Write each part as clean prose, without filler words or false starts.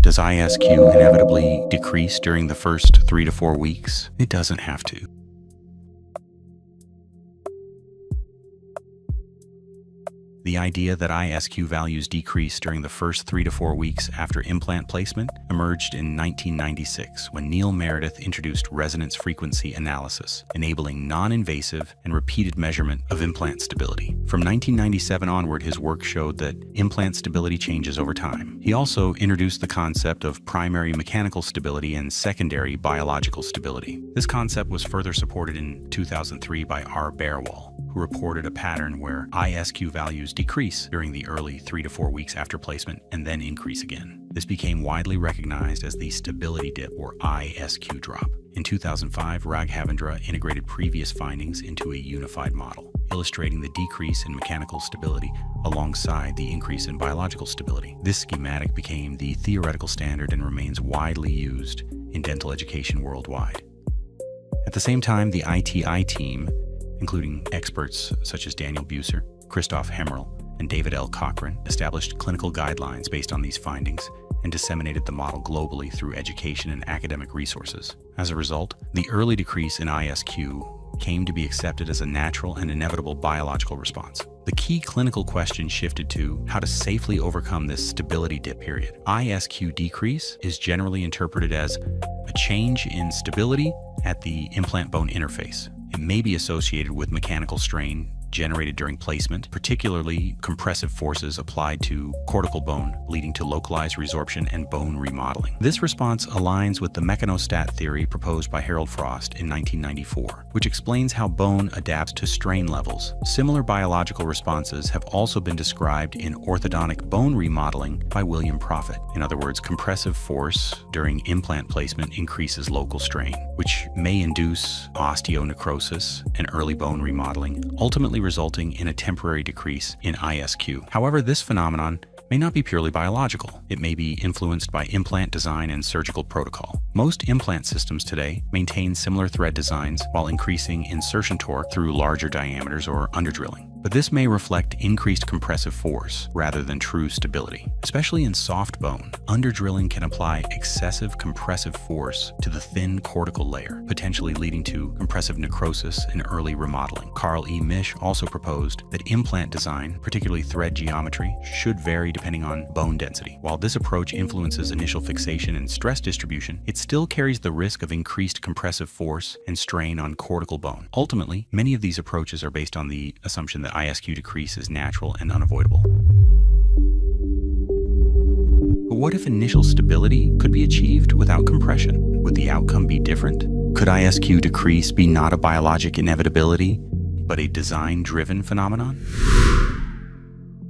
Does ISQ inevitably decrease during the first 3 to 4 weeks? It doesn't have to. The idea that ISQ values decrease during the first 3 to 4 weeks after implant placement emerged in 1996 when Neil Meredith introduced resonance frequency analysis, enabling non-invasive and repeated measurement of implant stability. From 1997 onward, his work showed that implant stability changes over time. He also introduced the concept of primary mechanical stability and secondary biological stability. This concept was further supported in 2003 by R. Barwal, who reported a pattern where ISQ values decrease during the early 3 to 4 weeks after placement and then increase again. This became widely recognized as the stability dip or ISQ drop. In 2005, Raghavendra integrated previous findings into a unified model, illustrating the decrease in mechanical stability alongside the increase in biological stability. This schematic became the theoretical standard and remains widely used in dental education worldwide. At the same time, the ITI team, including experts such as Daniel Buser, Christoph Hemmerl, and David L. Cochran, established clinical guidelines based on these findings and disseminated the model globally through education and academic resources. As a result, the early decrease in ISQ came to be accepted as a natural and inevitable biological response. The key clinical question shifted to how to safely overcome this stability dip period. ISQ decrease is generally interpreted as a change in stability at the implant bone interface. It may be associated with mechanical strain generated during placement, particularly compressive forces applied to cortical bone, leading to localized resorption and bone remodeling. This response aligns with the mechanostat theory proposed by Harold Frost in 1994, which explains how bone adapts to strain levels. Similar biological responses have also been described in orthodontic bone remodeling by William Prophet. In other words, compressive force during implant placement increases local strain, which may induce osteonecrosis and early bone remodeling, ultimately resulting in a temporary decrease in ISQ. However, this phenomenon may not be purely biological. It may be influenced by implant design and surgical protocol. Most implant systems today maintain similar thread designs while increasing insertion torque through larger diameters or underdrilling. But this may reflect increased compressive force rather than true stability. Especially in soft bone, underdrilling can apply excessive compressive force to the thin cortical layer, potentially leading to compressive necrosis and early remodeling. Carl E. Misch also proposed that implant design, particularly thread geometry, should vary depending on bone density. While this approach influences initial fixation and stress distribution, it still carries the risk of increased compressive force and strain on cortical bone. Ultimately, many of these approaches are based on the assumption that ISQ decrease is natural and unavoidable. But what if initial stability could be achieved without compression? Would the outcome be different? Could ISQ decrease be not a biologic inevitability, but a design-driven phenomenon?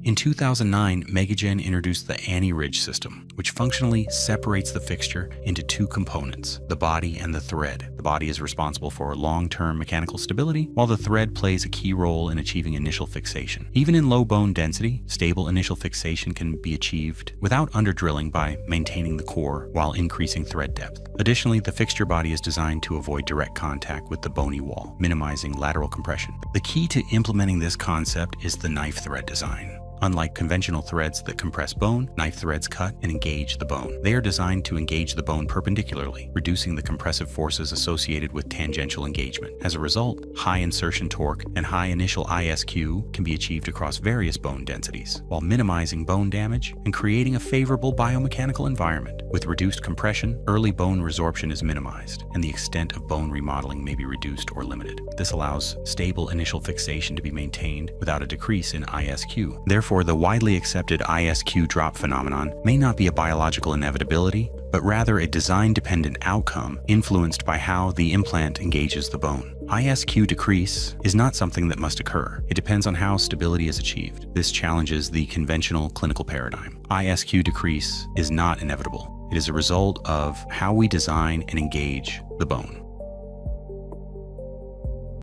In 2009, MegaGen introduced the Annie-Ridge system, which functionally separates the fixture into two components, the body and the thread. The body is responsible for long-term mechanical stability, while the thread plays a key role in achieving initial fixation. Even in low bone density, stable initial fixation can be achieved without underdrilling by maintaining the core while increasing thread depth. Additionally, the fixture body is designed to avoid direct contact with the bony wall, minimizing lateral compression. The key to implementing this concept is the knife thread design. Unlike conventional threads that compress bone, knife threads cut and engage the bone. They are designed to engage the bone perpendicularly, reducing the compressive forces associated with tangential engagement. As a result, high insertion torque and high initial ISQ can be achieved across various bone densities, while minimizing bone damage and creating a favorable biomechanical environment. With reduced compression, early bone resorption is minimized, and the extent of bone remodeling may be reduced or limited. This allows stable initial fixation to be maintained without a decrease in ISQ. Therefore, the widely accepted ISQ drop phenomenon may not be a biological inevitability, but rather a design-dependent outcome influenced by how the implant engages the bone. ISQ decrease is not something that must occur. It depends on how stability is achieved. This challenges the conventional clinical paradigm. ISQ decrease is not inevitable. It is a result of how we design and engage the bone.